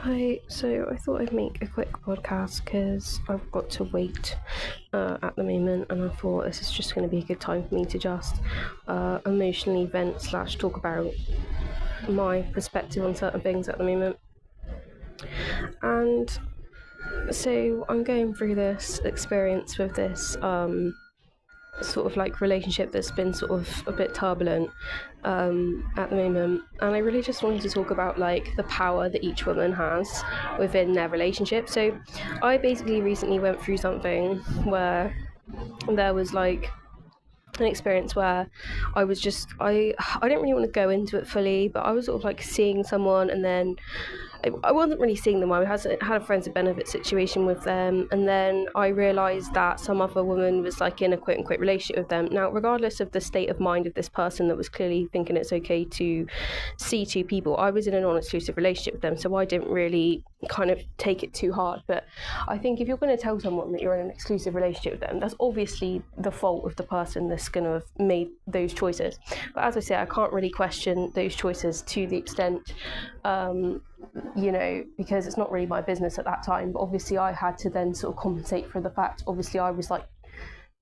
Hi, so I thought I'd make a quick podcast because I've got to wait at the moment, and I thought this is just going to be a good time for me to just emotionally vent / talk about my perspective on certain things at the moment. And so I'm going through this experience with this sort of like relationship that's been sort of a bit turbulent at the moment, and I really just wanted to talk about like the power that each woman has within their relationship. So I basically recently went through something where there was like an experience where I was just I don't really want to go into it fully, but I was sort of like seeing someone, and then I wasn't really seeing them. I had a friends of benefit situation with them, and then I realised that some other woman was like in a quote unquote relationship with them. Now, regardless of the state of mind of this person that was clearly thinking it's okay to see two people, I was in a non-exclusive relationship with them, so I didn't really kind of take it too hard. But I think if you're going to tell someone that you're in an exclusive relationship with them, that's obviously the fault of the person that's going to have made those choices. But as I say, I can't really question those choices to the extent because it's not really my business at that time. But obviously I had to then sort of compensate for the fact, obviously I was like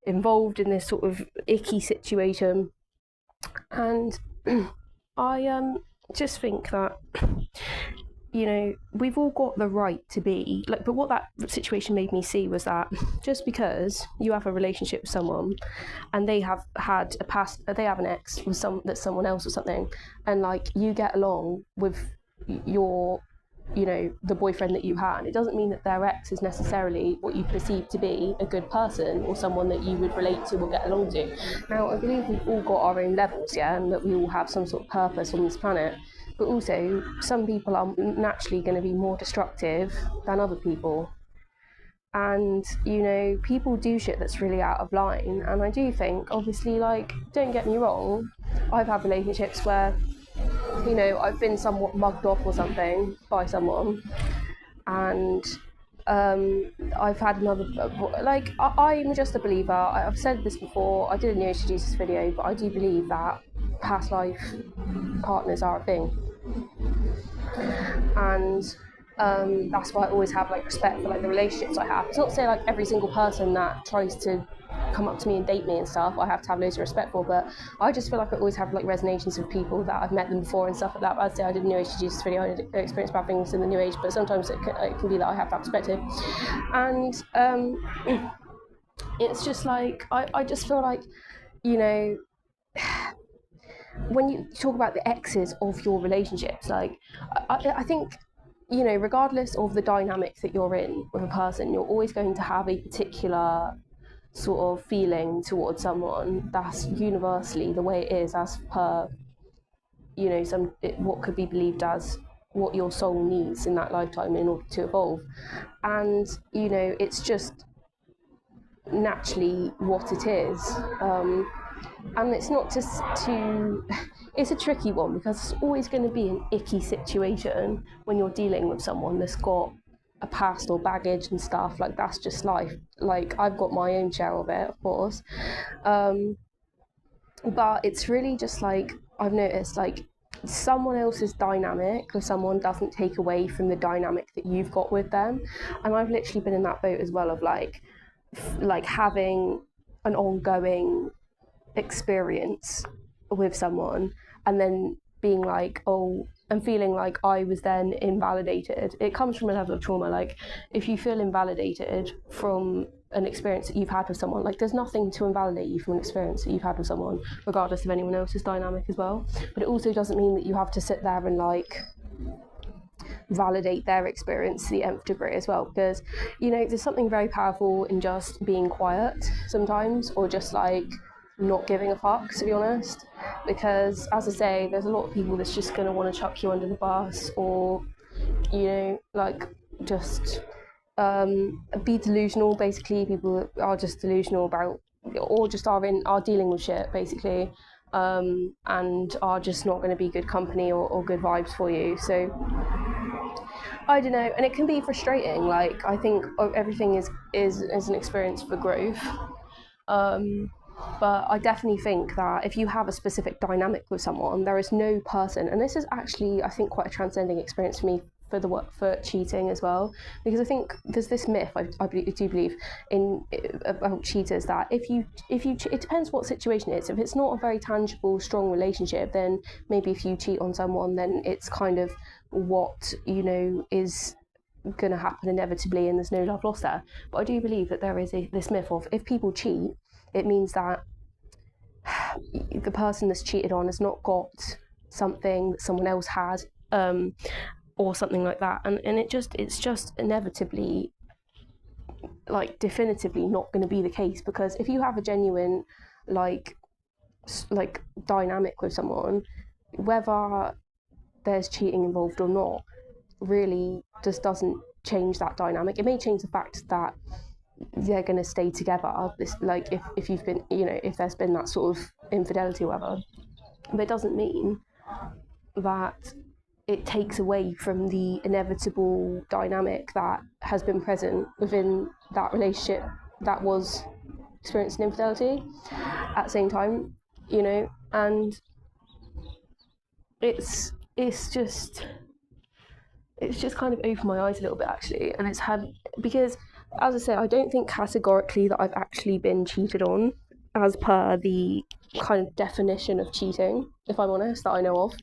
involved in this sort of icky situation, and I just think that we've all got the right to be like, but what that situation made me see was that just because you have a relationship with someone and they have had a past, they have an ex with that's someone else or something, and like you get along with your the boyfriend that you had, it doesn't mean that their ex is necessarily what you perceive to be a good person or someone that you would relate to or get along to. Now, I believe we've all got our own levels, and that we all have some sort of purpose on this planet, but also some people are naturally going to be more destructive than other people, and people do shit that's really out of line. And I do think, obviously, like, don't get me wrong, I've had relationships where I've been somewhat mugged off or something by someone, and I've had another, like, I'm just a believer. I've said this before, I did a New Age Jesus video, but I do believe that past life partners are a thing, and that's why I always have like respect for like the relationships I have. It's not to say like every single person that tries to come up to me and date me and stuff I have to have loads of respect for, but I just feel like I always have like resonations with people that I've met them before and stuff like that. I'd say I did a New Age Jesus video, I did experience bad things in the New Age, but sometimes it can be that I have that perspective, and it's just like I just feel like when you talk about the exes of your relationships, like I think regardless of the dynamic that you're in with a person, you're always going to have a particular sort of feeling towards someone that's universally the way it is, as per what could be believed as what your soul needs in that lifetime in order to evolve. And it's just naturally what it is, and it's not just to it's a tricky one, because it's always going to be an icky situation when you're dealing with someone that's got a past or baggage and stuff. Like, that's just life. Like, I've got my own share of it, of course, but it's really just like, I've noticed, like, someone else's dynamic with someone doesn't take away from the dynamic that you've got with them. And I've literally been in that boat as well, of like having an ongoing experience with someone and then being like, oh, and feeling like I was then invalidated. It comes from a level of trauma. Like, if you feel invalidated from an experience that you've had with someone, like, there's nothing to invalidate you from an experience that you've had with someone, regardless of anyone else's dynamic as well. But it also doesn't mean that you have to sit there and like validate their experience to the nth degree as well, because there's something very powerful in just being quiet sometimes, or just like not giving a fuck, to be honest. Because, as I say, there's a lot of people that's just going to want to chuck you under the bus, or like just be delusional. Basically, people that are just delusional about, or just are dealing with shit, basically, and are just not going to be good company or good vibes for you. So I don't know, and it can be frustrating. Like, I think everything is an experience for growth. But I definitely think that if you have a specific dynamic with someone, there is no person, and this is actually, I think, quite a transcending experience for me for cheating as well, because I think there's this myth I do believe in about cheaters, that if you it depends what situation it is. If it's not a very tangible, strong relationship, then maybe if you cheat on someone, then it's kind of what is going to happen inevitably, and there's no love lost there. But I do believe that there is this myth of, if people cheat, it means that the person that's cheated on has not got something that someone else had, or something like that, and it's just inevitably, like, definitively not going to be the case. Because if you have a genuine like dynamic with someone, whether there's cheating involved or not really just doesn't change that dynamic. It may change the fact that they're going to stay together, like if you've been, if there's been that sort of infidelity or whatever, but it doesn't mean that it takes away from the inevitable dynamic that has been present within that relationship that was experiencing infidelity at the same time, and it's just kind of opened my eyes a little bit, actually. And it's had, because, as I say, I don't think categorically that I've actually been cheated on as per the kind of definition of cheating, if I'm honest, that I know of.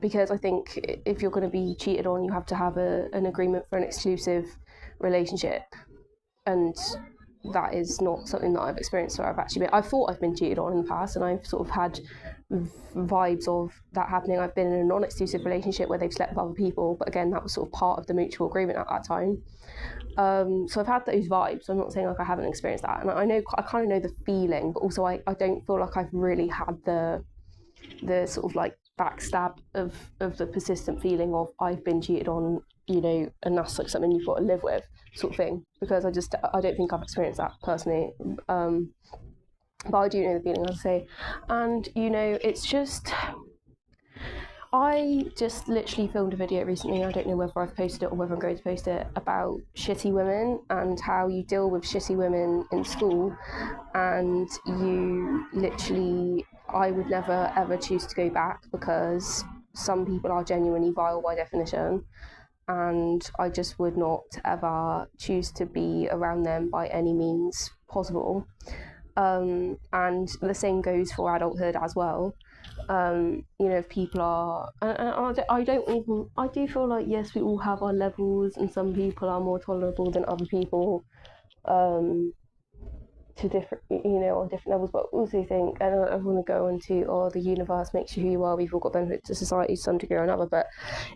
Because I think if you're going to be cheated on, you have to have an agreement for an exclusive relationship, and that is not something that I've experienced. So I thought I've been cheated on in the past, and I've sort of had vibes of that happening. I've been in a non-exclusive relationship where they've slept with other people, but again, that was sort of part of the mutual agreement at that time. So I've had those vibes. I'm not saying like I haven't experienced that, and I kind of know the feeling, but also I don't feel like I've really had the sort of like backstab of the persistent feeling of I've been cheated on, and that's like something you've got to live with, sort of thing. Because I don't think I've experienced that personally. But I do know the feeling, as I say. And it's just, I just literally filmed a video recently, I don't know whether I've posted it or whether I'm going to post it, about shitty women and how you deal with shitty women in school. And you literally, I would never ever choose to go back, because some people are genuinely vile by definition, and I just would not ever choose to be around them by any means possible. And the same goes for adulthood as well. If people are, and I do feel like, yes, we all have our levels, and some people are more tolerable than other people, to different, on different levels. But I also think, and I want to go into, the universe makes you who you are, we've all got benefits to society to some degree or another, but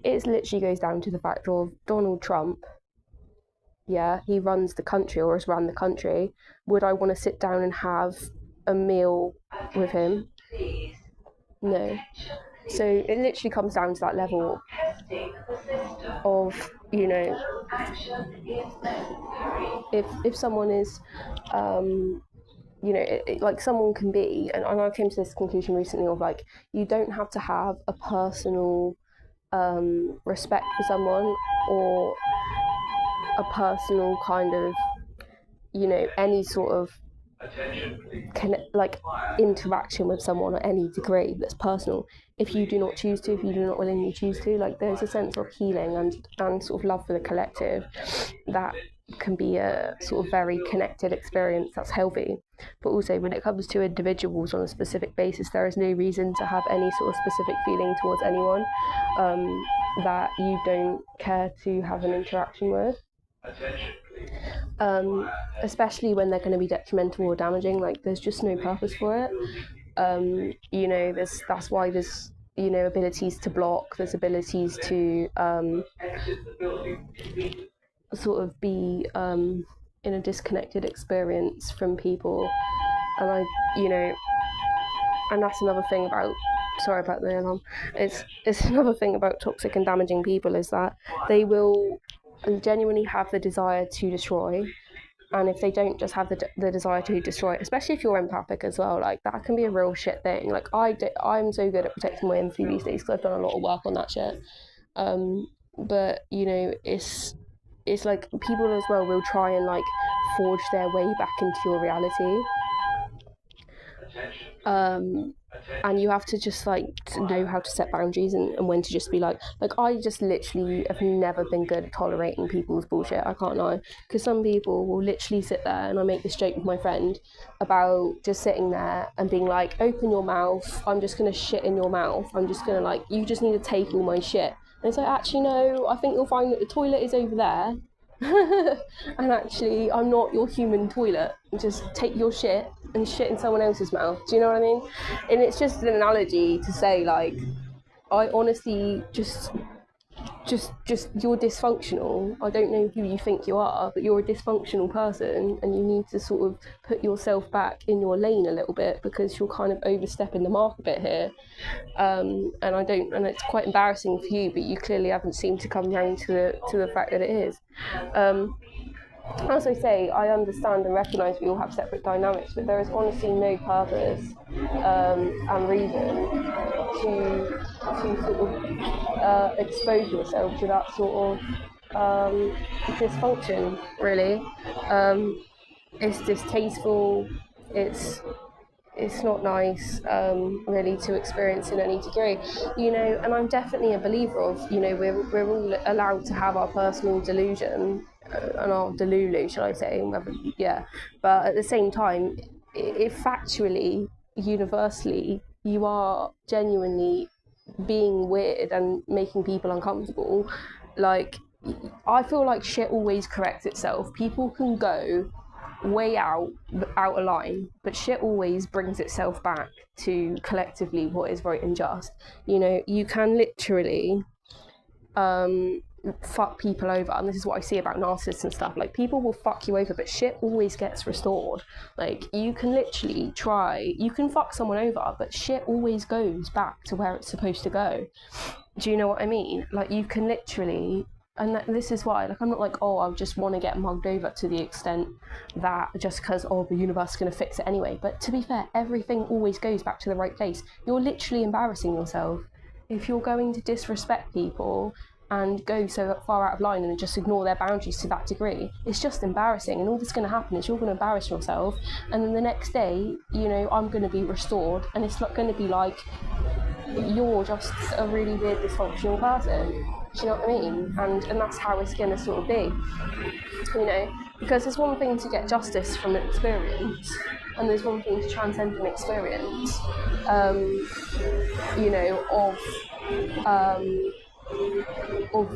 it literally goes down to the fact of Donald Trump. Yeah, he runs the country, or has run the country. Would I want to sit down and have a meal with him? No. So it literally comes down to that level of, if someone is, like, someone can be, and I came to this conclusion recently of, like, you don't have to have a personal respect for someone, or a personal kind of, any sort of interaction with someone at any degree that's personal, if you do not choose to, if you do not willingly choose to. Like, there's a sense of healing and sort of love for the collective that can be a sort of very connected experience that's healthy. But also, when it comes to individuals on a specific basis, there is no reason to have any sort of specific feeling towards anyone that you don't care to have an interaction with. Especially when they're going to be detrimental or damaging. Like, there's just no purpose for it. That's why there's abilities to block, there's abilities to sort of be in a disconnected experience from people. And and that's another thing about, sorry about the alarm, it's another thing about toxic and damaging people, is that they will genuinely have the desire to destroy. And if they don't just have the desire to destroy, especially if you're empathic as well, like, that can be a real shit thing. Like, I'm so good at protecting my empathy these days, because I've done a lot of work on that shit. But it's like, people as well will try and, like, forge their way back into your reality. and you have to just like to know how to set boundaries and when to just be like I just literally have never been good at tolerating people's bullshit. I can't lie, because some people will literally sit there, and I make this joke with my friend about just sitting there and being like, open your mouth, I'm just gonna shit in your mouth, I'm just gonna like, you just need to take all my shit. And it's like, actually no, I think you'll find that the toilet is over there. And actually, I'm not your human toilet. Just take your shit and shit in someone else's mouth. Do you know what I mean? And it's just an analogy to say, like, I honestly just you're dysfunctional. I don't know who you think you are, but you're a dysfunctional person, and you need to sort of put yourself back in your lane a little bit, because you're kind of overstepping the mark a bit here. And it's quite embarrassing for you, but you clearly haven't seemed to come round to the fact that it is. As I say, I understand and recognise we all have separate dynamics, but there is honestly no purpose and reason to sort of expose yourself to that sort of dysfunction, really. It's distasteful, it's not nice, really, to experience in any degree, and I'm definitely a believer of, we're all allowed to have our personal delusion, and our delulu, shall I say, yeah, but at the same time, if factually, universally, you are genuinely being weird and making people uncomfortable, like, I feel like shit always corrects itself. People can go way out of line, but shit always brings itself back to collectively what is right and just. You can literally fuck people over, and this is what I see about narcissists and stuff. Like, people will fuck you over, but shit always gets restored. Like, you can literally you can fuck someone over, but shit always goes back to where it's supposed to go. Do you know what I mean? Like, you can literally, and this is why, like, I'm not like, I just want to get mugged over to the extent that just because, the universe is going to fix it anyway. But to be fair, everything always goes back to the right place. You're literally embarrassing yourself if you're going to disrespect people and go so far out of line and just ignore their boundaries to that degree. It's just embarrassing, and all that's going to happen is you're going to embarrass yourself, and then the next day, I'm going to be restored, and it's not going to be like you're just a really weird dysfunctional person. Do you know what I mean? And that's how it's going to sort of be, because there's one thing to get justice from an experience, and there's one thing to transcend an experience,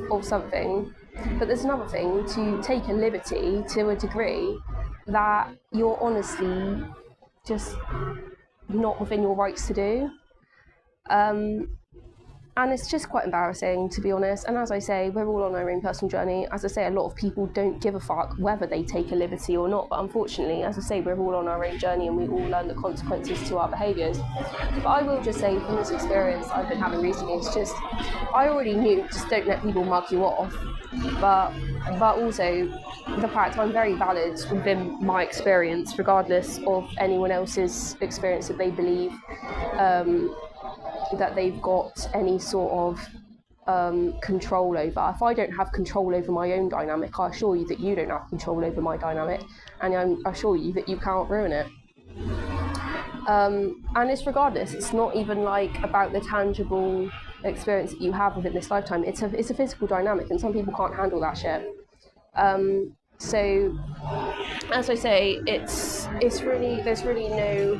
of something, but there's another thing to take a liberty to a degree that you're honestly just not within your rights to do. And it's just quite embarrassing, to be honest. And as I say, we're all on our own personal journey. As I say, a lot of people don't give a fuck whether they take a liberty or not. But unfortunately, as I say, we're all on our own journey, and we all learn the consequences to our behaviours. But I will just say, from this experience I've been having recently, it's just, I already knew, just don't let people mug you off. But also the fact I'm very valid within my experience, regardless of anyone else's experience that they believe that they've got any sort of control over. If I don't have control over my own dynamic, I assure you that you don't have control over my dynamic, and I assure you that you can't ruin it. And it's regardless, it's not even like about the tangible experience that you have within this lifetime. It's a physical dynamic, and some people can't handle that shit. So as I say, it's really, there's really no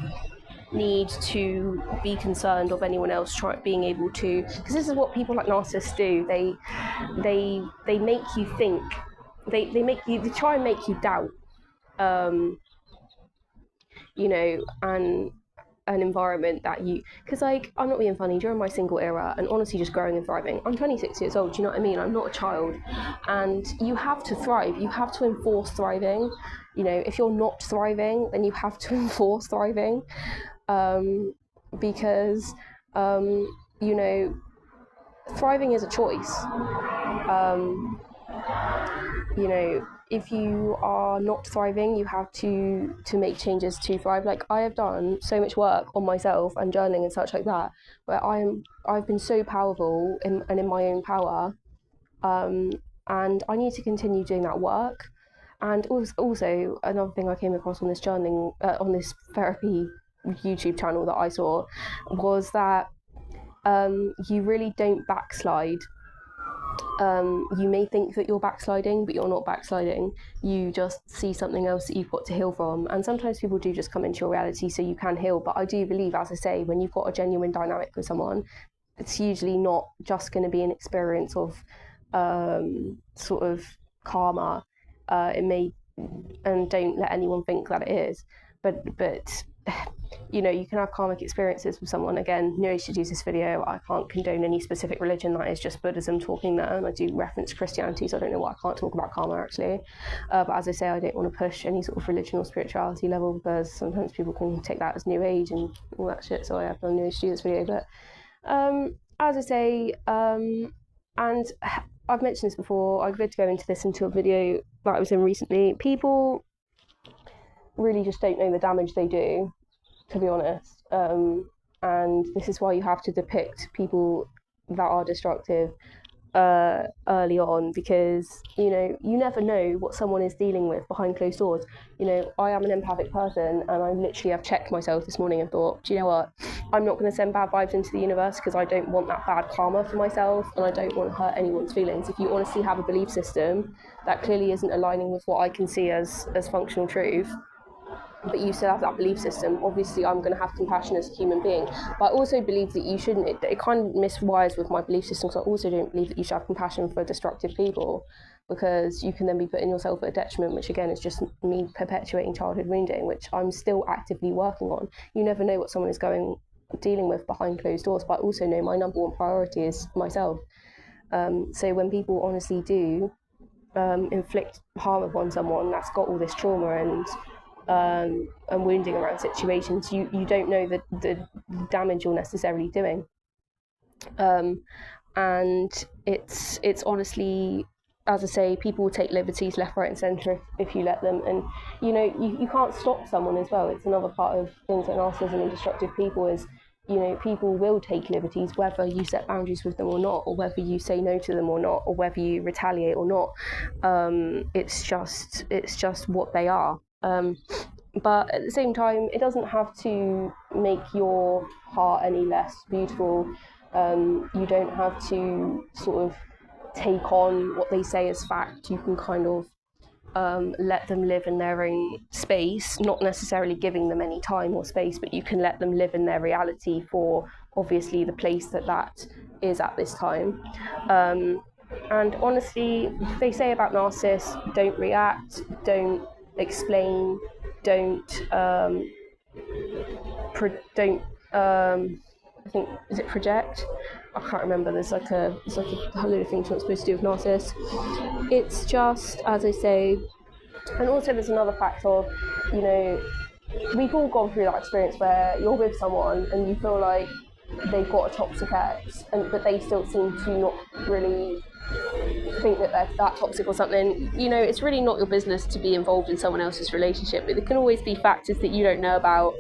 need to be concerned of anyone else being able to, because this is what people like narcissists do. They make you think, they try and make you doubt, and an environment that because, like, I'm not being funny, during my single era and honestly just growing and thriving, I'm 26 years old, do you know what I mean? I'm not a child, and you have to thrive, you have to enforce thriving. If you're not thriving, then you have to enforce thriving, because thriving is a choice. If you are not thriving, you have to make changes to thrive. Like, I have done so much work on myself and journaling and such like that, where I've been so powerful and in my own power, and I need to continue doing that work. And also another thing I came across on this journaling, on this therapy YouTube channel that I saw was that you really don't backslide. You may think that you're backsliding, but you're not backsliding. You just see something else that you've got to heal from. And sometimes people do just come into your reality so you can heal. But I do believe, as I say, when you've got a genuine dynamic with someone, it's usually not just going to be an experience of sort of karma. It may, and don't let anyone think that it is, but you know, you can have karmic experiences with someone. Again, no should use this video. I can't condone any specific religion. That is just Buddhism talking there, and I do reference Christianity, so I don't know why I can't talk about karma actually. But as I say, I don't want to push any sort of religion or spirituality level, because sometimes people can take that as new age and all that shit, so I have no use to do this video. But as I say, and I've mentioned this before, I could go into this into a video that I was in recently. People really just don't know the damage they do, to be honest, and this is why you have to depict people that are destructive early on, because you know, you never know what someone is dealing with behind closed doors. You know, I am an empathic person, and I literally have checked myself this morning and thought, do you know what, I'm not going to send bad vibes into the universe, because I don't want that bad karma for myself, and I don't want to hurt anyone's feelings. If you honestly have a belief system that clearly isn't aligning with what I can see as functional truth, but you still have that belief system, obviously I'm going to have compassion as a human being. But I also believe that you shouldn't, it kind of miswires with my belief system, because I also don't believe that you should have compassion for destructive people, because you can then be putting yourself at a detriment, which again is just me perpetuating childhood wounding, which I'm still actively working on. You never know what someone is dealing with behind closed doors, but I also know my number one priority is myself. So when people honestly do inflict harm upon someone that's got all this trauma and wounding around situations, you don't know the damage you're necessarily doing, and it's honestly, as I say, people will take liberties left, right and centre if you let them. And you know, you can't stop someone as well. It's another part of things like narcissism and destructive people is, you know, people will take liberties whether you set boundaries with them or not, or whether you say no to them or not, or whether you retaliate or not. It's just what they are. But at the same time, it doesn't have to make your heart any less beautiful. You don't have to sort of take on what they say as fact. You can kind of let them live in their own space, not necessarily giving them any time or space, but you can let them live in their reality for obviously the place that is at this time. And honestly, they say about narcissists, don't react, don't explain, don't I think, is it project? I can't remember. There's like a load of things you're not supposed to do with narcissists. It's just, as I say, and also there's another fact of, you know, we've all gone through that experience where you're with someone and you feel like they've got a toxic ex, but they still seem to not really think that they're that toxic or something. You know, it's really not your business to be involved in someone else's relationship, but there can always be factors that you don't know about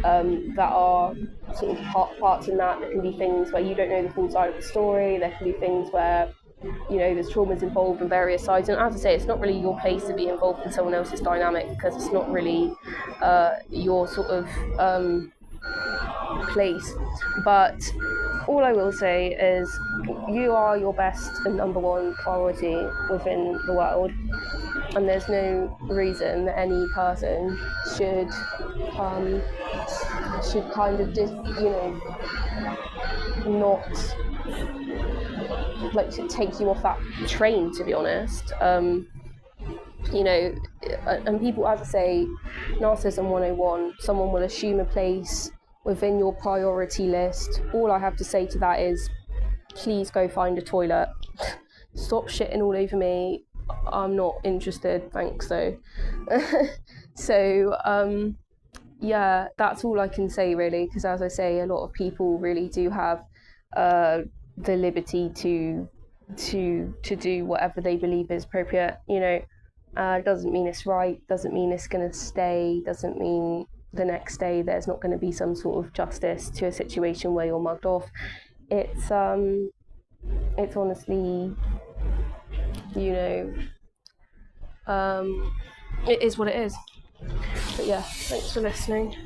that are sort of parts in that. There can be things where you don't know the full side of the story. There can be things where, you know, there's traumas involved on various sides, and as I say, it's not really your place to be involved in someone else's dynamic, because it's not really your sort of place. But all I will say is you are your best and number one priority within the world, and there's no reason that any person should kind of just, you know, not like to take you off that train, to be honest. You know, and people, as I say, narcissism 101, someone will assume a place within your priority list. All I have to say to that is, please go find a toilet. Stop shitting all over me. I'm not interested, thanks though. So yeah, that's all I can say really, because as I say, a lot of people really do have the liberty to do whatever they believe is appropriate. You know, doesn't mean it's right, doesn't mean it's going to stay, doesn't mean the next day there's not going to be some sort of justice to a situation where you're mugged off. It's honestly, you know, it is what it is. But yeah, thanks for listening.